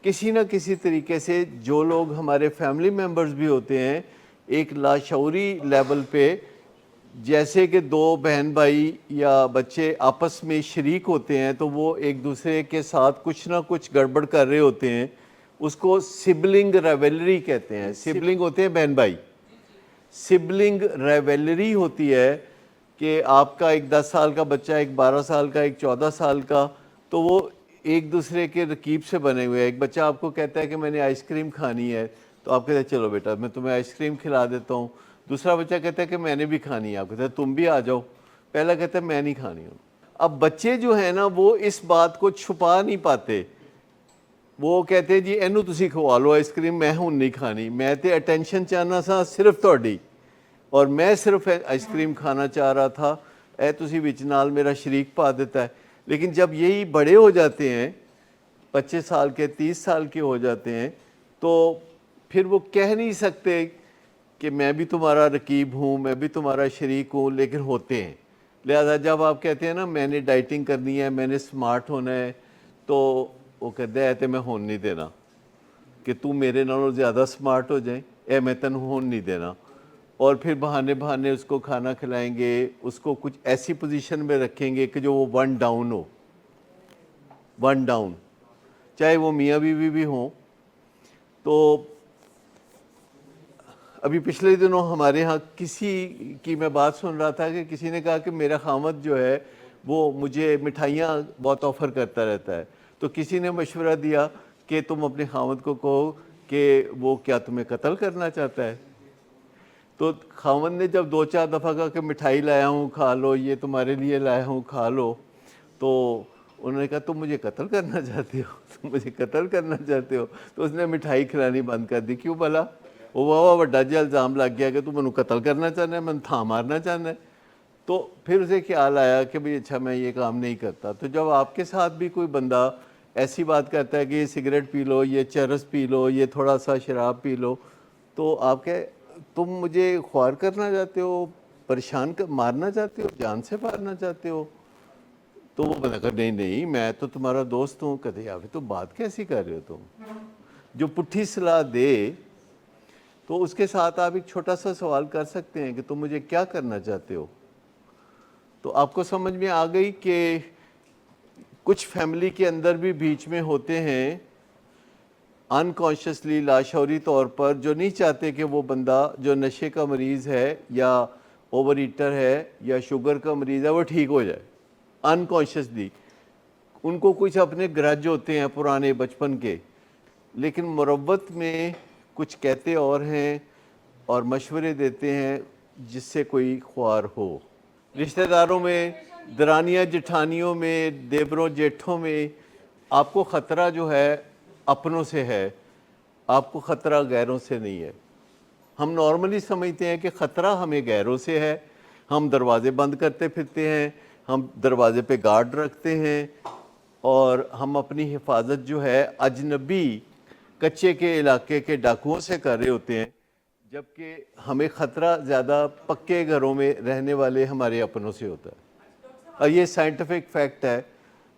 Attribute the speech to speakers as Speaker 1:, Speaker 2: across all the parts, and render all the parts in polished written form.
Speaker 1: کسی نہ کسی طریقے سے جو لوگ ہمارے فیملی ممبرز بھی ہوتے ہیں ایک لاشعوری لیول پہ، جیسے کہ دو بہن بھائی یا بچے آپس میں شریک ہوتے ہیں تو وہ ایک دوسرے کے ساتھ کچھ نہ کچھ گڑبڑ کر رہے ہوتے ہیں، اس کو سبلنگ ریولری کہتے ہیں۔ سبلنگ ہوتے ہیں بہن بھائی، سبلنگ ریولری ہوتی ہے کہ آپ کا ایک 10 سال کا بچہ، ایک 12 سال کا، ایک 14 سال کا، تو وہ ایک دوسرے کے رکیب سے بنے ہوئے ہیں۔ ایک بچہ آپ کو کہتا ہے کہ میں نے آئس کریم کھانی ہے، تو آپ کہتے ہیں چلو بیٹا میں تمہیں آئس کریم کھلا دیتا ہوں۔ دوسرا بچہ کہتا ہے کہ میں نے بھی کھانی ہے، آپ کہتے ہیں تم بھی آ جاؤ۔ پہلا کہتا ہے میں نہیں کھانی ہوں۔ اب بچے جو ہیں نا وہ اس بات کو چھپا نہیں پاتے، وہ کہتے ہیں جی اینو تسی کھوا لو آئس کریم، میں ہوں نہیں کھانی، میں تے اٹینشن چاہنا سا صرف تہاڈی، اور میں صرف آئس کریم کھانا چاہ رہا تھا، اے تسی وچ نال میرا شریک پا دیتا ہے۔ لیکن جب یہی بڑے ہو جاتے ہیں، 25 سال کے 30 سال کے ہو جاتے ہیں، تو پھر وہ کہہ نہیں سکتے کہ میں بھی تمہارا رقیب ہوں، میں بھی تمہارا شریک ہوں، لیکن ہوتے ہیں۔ لہذا جب آپ کہتے ہیں نا میں نے ڈائٹنگ کرنی ہے، میں نے سمارٹ ہونا ہے، تو وہ کہتے ہیں تے میں ہون نہیں دینا کہ تو میرے نالوں زیادہ سمارٹ ہو جائیں، اے میں تینوں ہون نہیں دینا۔ اور پھر بہانے اس کو کھانا کھلائیں گے، اس کو کچھ ایسی پوزیشن میں رکھیں گے کہ جو وہ ون ڈاؤن ہو، ون ڈاؤن، چاہے وہ میاں بیوی بھی ہوں۔ تو ابھی پچھلے دنوں ہمارے ہاں کسی کی میں بات سن رہا تھا کہ کسی نے کہا کہ میرا خامد جو ہے وہ مجھے مٹھائیاں بہت آفر کرتا رہتا ہے، تو کسی نے مشورہ دیا کہ تم اپنے خامد کو کہو کہ وہ کیا تمہیں قتل کرنا چاہتا ہے۔ تو خاوند نے جب 2-4 دفعہ کہا کہ مٹھائی لایا ہوں کھا لو، یہ تمہارے لیے لایا ہوں کھا لو، تو انہوں نے کہا تم مجھے قتل کرنا چاہتے ہو، تم مجھے قتل کرنا چاہتے ہو۔ تو اس نے مٹھائی کھلانی بند کر دی۔ کیوں بھلا؟ وہ واہ بڑا جی الزام لگ گیا کہ تو منو قتل کرنا چاہنا ہے، من تھا مارنا چاہنا ہے۔ تو پھر اسے خیال آیا کہ بھئی اچھا میں یہ کام نہیں کرتا۔ تو جب آپ کے ساتھ بھی کوئی بندہ ایسی بات کرتا ہے کہ یہ سگریٹ پی لو، یہ چرس پی لو، یہ تھوڑا سا شراب پی لو، تو آپ کہ تم مجھے خوار کرنا چاہتے ہو، پریشان مارنا چاہتے ہو، جان سے مارنا چاہتے ہو؟ تو وہ بندہ کہا نہیں نہیں میں تو تمہارا دوست ہوں۔ کہتے یار تو بات کیسی کر رہے ہو تم؟ جو پٹھی صلاح دے تو اس کے ساتھ آپ ایک چھوٹا سا سوال کر سکتے ہیں کہ تم مجھے کیا کرنا چاہتے ہو؟ تو آپ کو سمجھ میں آ گئی کہ کچھ فیملی کے اندر بھی بیچ میں ہوتے ہیں انکانشیسلی، لاشعوری طور پر، جو نہیں چاہتے کہ وہ بندہ جو نشے کا مریض ہے یا اوور ایٹر ہے یا شوگر کا مریض ہے وہ ٹھیک ہو جائے انکانشیسلی۔ ان کو کچھ اپنے گرج ہوتے ہیں پرانے بچپن کے، لیکن مروت میں کچھ کہتے اور ہیں اور مشورے دیتے ہیں جس سے کوئی خوار ہو۔ رشتہ داروں میں، درانیاں جٹھانیوں میں، دیوروں جیٹھوں میں آپ کو خطرہ جو ہے اپنوں سے ہے، آپ کو خطرہ غیروں سے نہیں ہے۔ ہم نارملی سمجھتے ہیں کہ خطرہ ہمیں غیروں سے ہے، ہم دروازے بند کرتے پھرتے ہیں، ہم دروازے پہ گارڈ رکھتے ہیں، اور ہم اپنی حفاظت جو ہے اجنبی کچے کے علاقے کے ڈاکوؤں سے کر رہے ہوتے ہیں، جبکہ ہمیں خطرہ زیادہ پکے گھروں میں رہنے والے ہمارے اپنوں سے ہوتا ہے۔ اور یہ سائنٹیفک فیکٹ ہے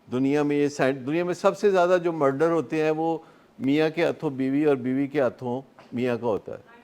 Speaker 1: دنیا میں، دنیا میں سب سے زیادہ جو مرڈر ہوتے ہیں وہ میاں کے ہاتھوں بیوی اور بیوی کے ہاتھوں میاں کا ہوتا ہے۔